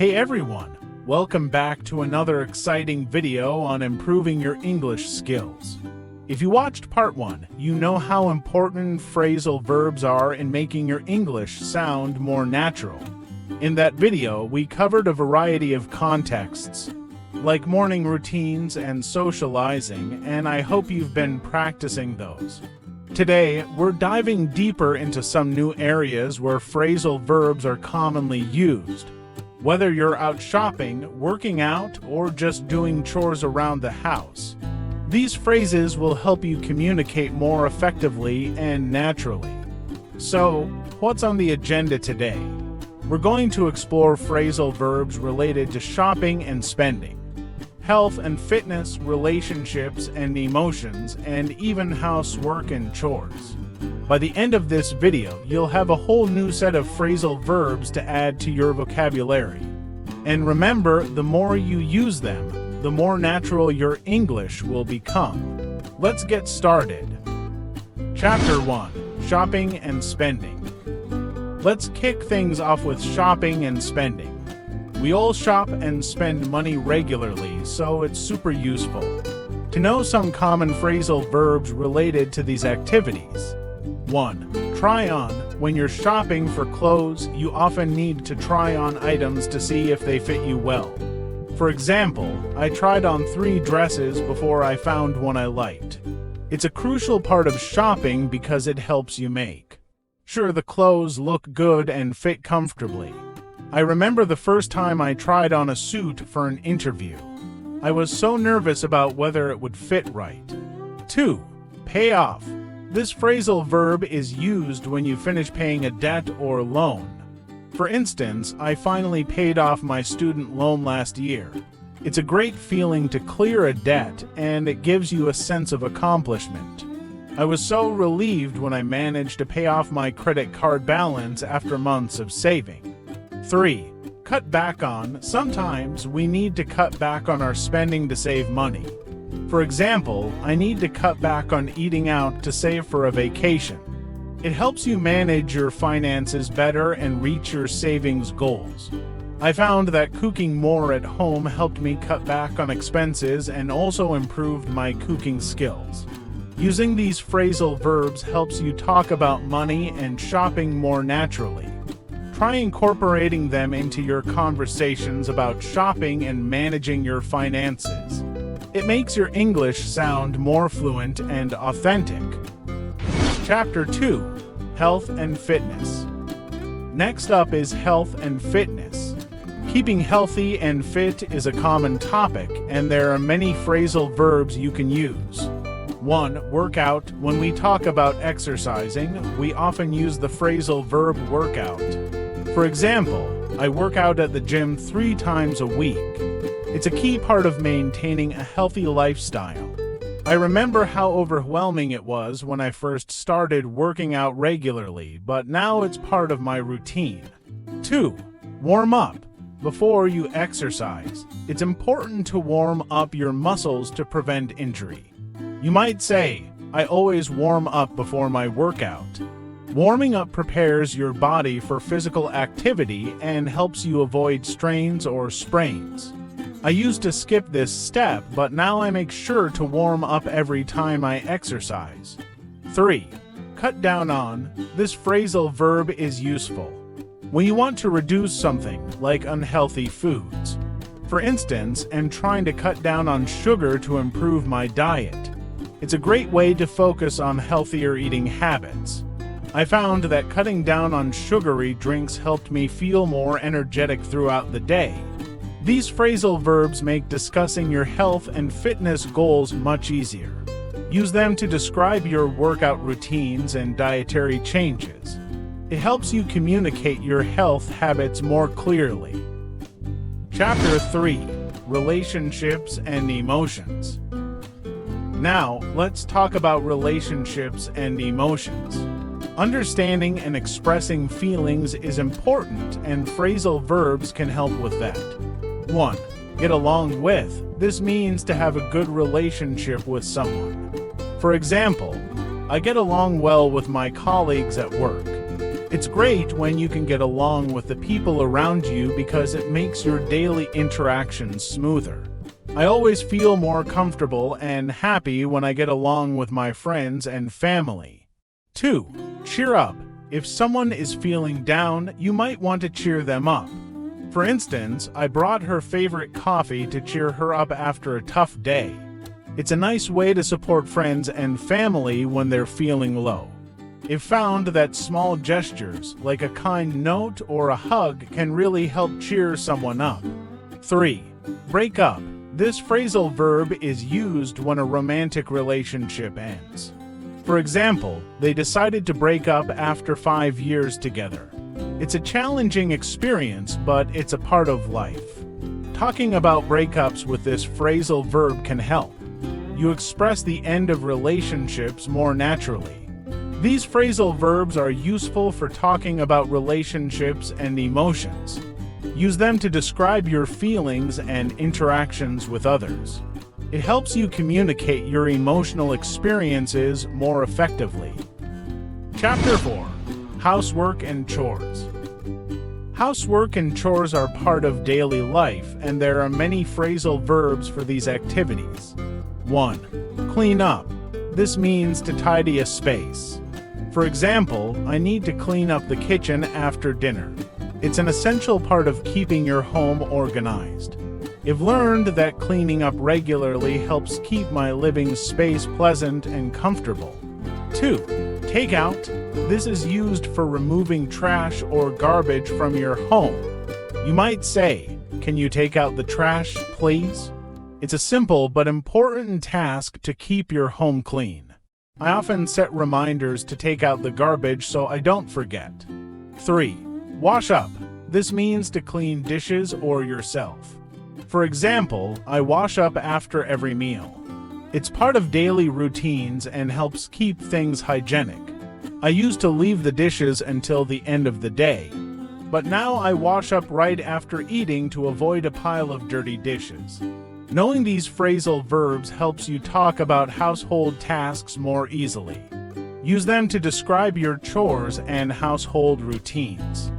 Hey everyone, welcome back to another exciting video on improving your English skills. If you watched part 1, you know how important phrasal verbs are in making your English sound more natural. In that video, we covered a variety of contexts, like morning routines and socializing, and I hope you've been practicing those. Today, we're diving deeper into some new areas where phrasal verbs are commonly used. Whether you're out shopping, working out, or just doing chores around the house, these phrases will help you communicate more effectively and naturally. So, what's on the agenda today? We're going to explore phrasal verbs related to shopping and spending, health and fitness, relationships and emotions, and even housework and chores. By the end of this video, you'll have a whole new set of phrasal verbs to add to your vocabulary. And remember, the more you use them, the more natural your English will become. Let's get started. Chapter 1: Shopping and Spending. Let's kick things off with shopping and spending. We all shop and spend money regularly, so it's super useful to know some common phrasal verbs related to these activities. 1. Try on. When you're shopping for clothes, you often need to try on items to see if they fit you well. For example, I tried on 3 dresses before I found one I liked. It's a crucial part of shopping because it helps you make sure the clothes look good and fit comfortably. I remember the first time I tried on a suit for an interview. I was so nervous about whether it would fit right. 2. Pay off. This phrasal verb is used when you finish paying a debt or loan. For instance, I finally paid off my student loan last year. It's a great feeling to clear a debt, and it gives you a sense of accomplishment. I was so relieved when I managed to pay off my credit card balance after months of saving. 3. Cut back on. Sometimes we need to cut back on our spending to save money. For example, I need to cut back on eating out to save for a vacation. It helps you manage your finances better and reach your savings goals. I found that cooking more at home helped me cut back on expenses and also improved my cooking skills. Using these phrasal verbs helps you talk about money and shopping more naturally. Try incorporating them into your conversations about shopping and managing your finances. It makes your English sound more fluent and authentic. Chapter 2: Health and Fitness. Next up is health and fitness. Keeping healthy and fit is a common topic, and there are many phrasal verbs you can use. 1. Workout. When we talk about exercising, we often use the phrasal verb workout. For example, I work out at the gym 3 times a week. It's a key part of maintaining a healthy lifestyle. I remember how overwhelming it was when I first started working out regularly, but now it's part of my routine. 2. Warm up. Before you exercise, it's important to warm up your muscles to prevent injury. You might say, I always warm up before my workout. Warming up prepares your body for physical activity and helps you avoid strains or sprains. I used to skip this step, but now I make sure to warm up every time I exercise. 3. Cut down on. This phrasal verb is useful when you want to reduce something, like unhealthy foods. For instance, I'm trying to cut down on sugar to improve my diet. It's a great way to focus on healthier eating habits. I found that cutting down on sugary drinks helped me feel more energetic throughout the day. These phrasal verbs make discussing your health and fitness goals much easier. Use them to describe your workout routines and dietary changes. It helps you communicate your health habits more clearly. Chapter 3: Relationships and Emotions. Now, let's talk about relationships and emotions. Understanding and expressing feelings is important, and phrasal verbs can help with that. 1. Get along with. This means to have a good relationship with someone. For example, I get along well with my colleagues at work. It's great when you can get along with the people around you because it makes your daily interactions smoother. I always feel more comfortable and happy when I get along with my friends and family. 2. Cheer up. If someone is feeling down, you might want to cheer them up. For instance, I brought her favorite coffee to cheer her up after a tough day. It's a nice way to support friends and family when they're feeling low. I've found that small gestures, like a kind note or a hug, can really help cheer someone up. 3. Break up. This phrasal verb is used when a romantic relationship ends. For example, they decided to break up after 5 years together. It's a challenging experience, but it's a part of life. Talking about breakups with this phrasal verb can help. You express the end of relationships more naturally. These phrasal verbs are useful for talking about relationships and emotions. Use them to describe your feelings and interactions with others. It helps you communicate your emotional experiences more effectively. Chapter 4. Housework and Chores. Housework and chores are part of daily life, and there are many phrasal verbs for these activities. 1. Clean up. This means to tidy a space. For example, I need to clean up the kitchen after dinner. It's an essential part of keeping your home organized. I've learned that cleaning up regularly helps keep my living space pleasant and comfortable. 2. Take out. This is used for removing trash or garbage from your home. You might say, "Can you take out the trash, please?" It's a simple but important task to keep your home clean. I often set reminders to take out the garbage so I don't forget. 3. Wash up. This means to clean dishes or yourself. For example, I wash up after every meal. It's part of daily routines and helps keep things hygienic. I used to leave the dishes until the end of the day, but now I wash up right after eating to avoid a pile of dirty dishes. Knowing these phrasal verbs helps you talk about household tasks more easily. Use them to describe your chores and household routines.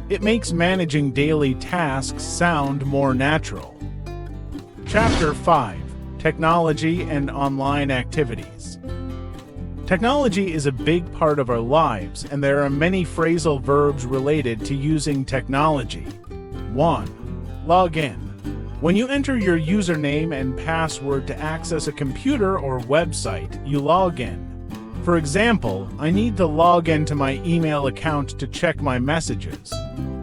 It makes managing daily tasks sound more natural. Chapter 5. Technology and Online Activities. Technology is a big part of our lives, and there are many phrasal verbs related to using technology. 1. Log in. When you enter your username and password to access a computer or website, you log in. For example, I need to log into my email account to check my messages.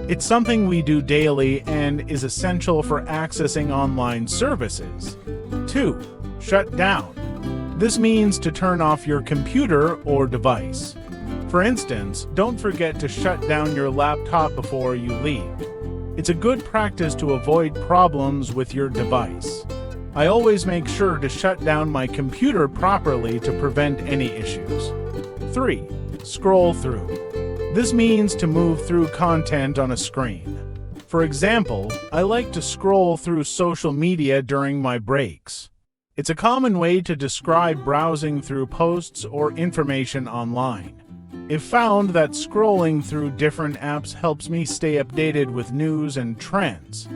It's something we do daily and is essential for accessing online services. 2. Shut down. This means to turn off your computer or device. For instance, don't forget to shut down your laptop before you leave. It's a good practice to avoid problems with your device. I always make sure to shut down my computer properly to prevent any issues. 3. Scroll through. This means to move through content on a screen. For example, I like to scroll through social media during my breaks. It's a common way to describe browsing through posts or information online. I've found that scrolling through different apps helps me stay updated with news and trends.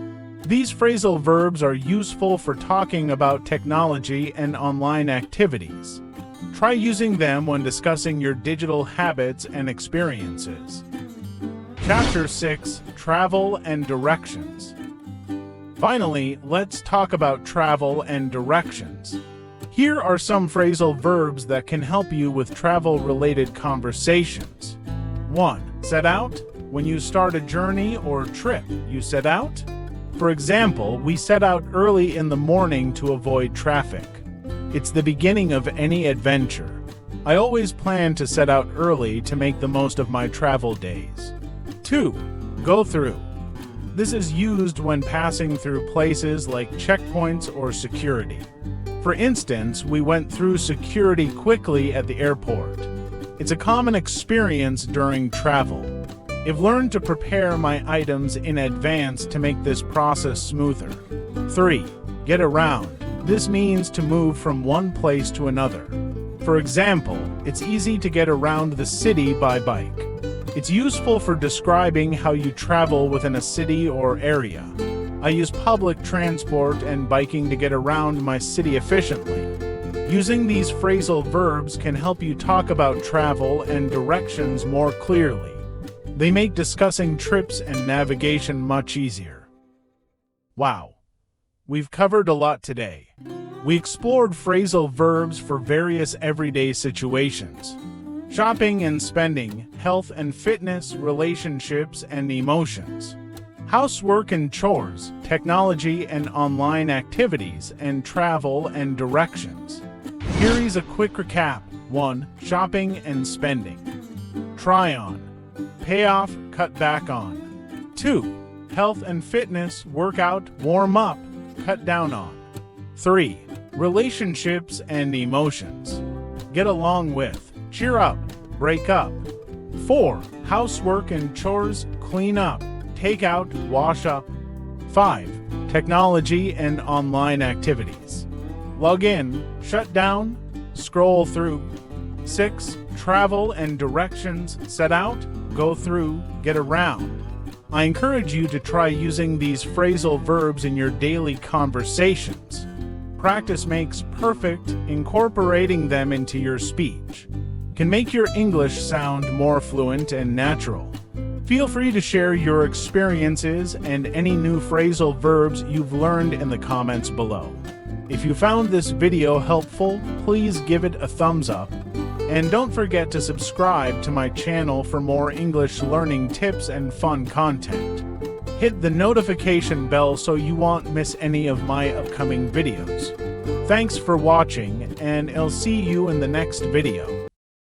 These phrasal verbs are useful for talking about technology and online activities. Try using them when discussing your digital habits and experiences. Chapter 6. Travel and Directions. Finally, let's talk about travel and directions. Here are some phrasal verbs that can help you with travel-related conversations. 1. Set out. When you start a journey or trip, you set out. For example, we set out early in the morning to avoid traffic. It's the beginning of any adventure. I always plan to set out early to make the most of my travel days. 2. Go through. This is used when passing through places like checkpoints or security. For instance, we went through security quickly at the airport. It's a common experience during travel. I've learned to prepare my items in advance to make this process smoother. 3. Get around. This means to move from one place to another. For example, it's easy to get around the city by bike. It's useful for describing how you travel within a city or area. I use public transport and biking to get around my city efficiently. Using these phrasal verbs can help you talk about travel and directions more clearly. They make discussing trips and navigation much easier. Wow, we've covered a lot today. We explored phrasal verbs for various everyday situations: shopping and spending, health and fitness, relationships and emotions, housework and chores, technology and online activities, and travel and directions. Here is a quick recap. 1. Shopping and spending. Try on. Pay off, cut back on. 2. Health and fitness, work out, warm up, cut down on. 3. Relationships and emotions. Get along with, cheer up, break up. 4. Housework and chores, clean up, take out, wash up. 5. Technology and online activities. Log in, shut down, scroll through. 6. Travel and directions, set out, go through, get around. I encourage you to try using these phrasal verbs in your daily conversations. Practice makes perfect. Incorporating them into your speech can make your English sound more fluent and natural. Feel free to share your experiences and any new phrasal verbs you've learned in the comments below. If you found this video helpful, please give it a thumbs up. And don't forget to subscribe to my channel for more English learning tips and fun content. Hit the notification bell so you won't miss any of my upcoming videos. Thanks for watching, and I'll see you in the next video.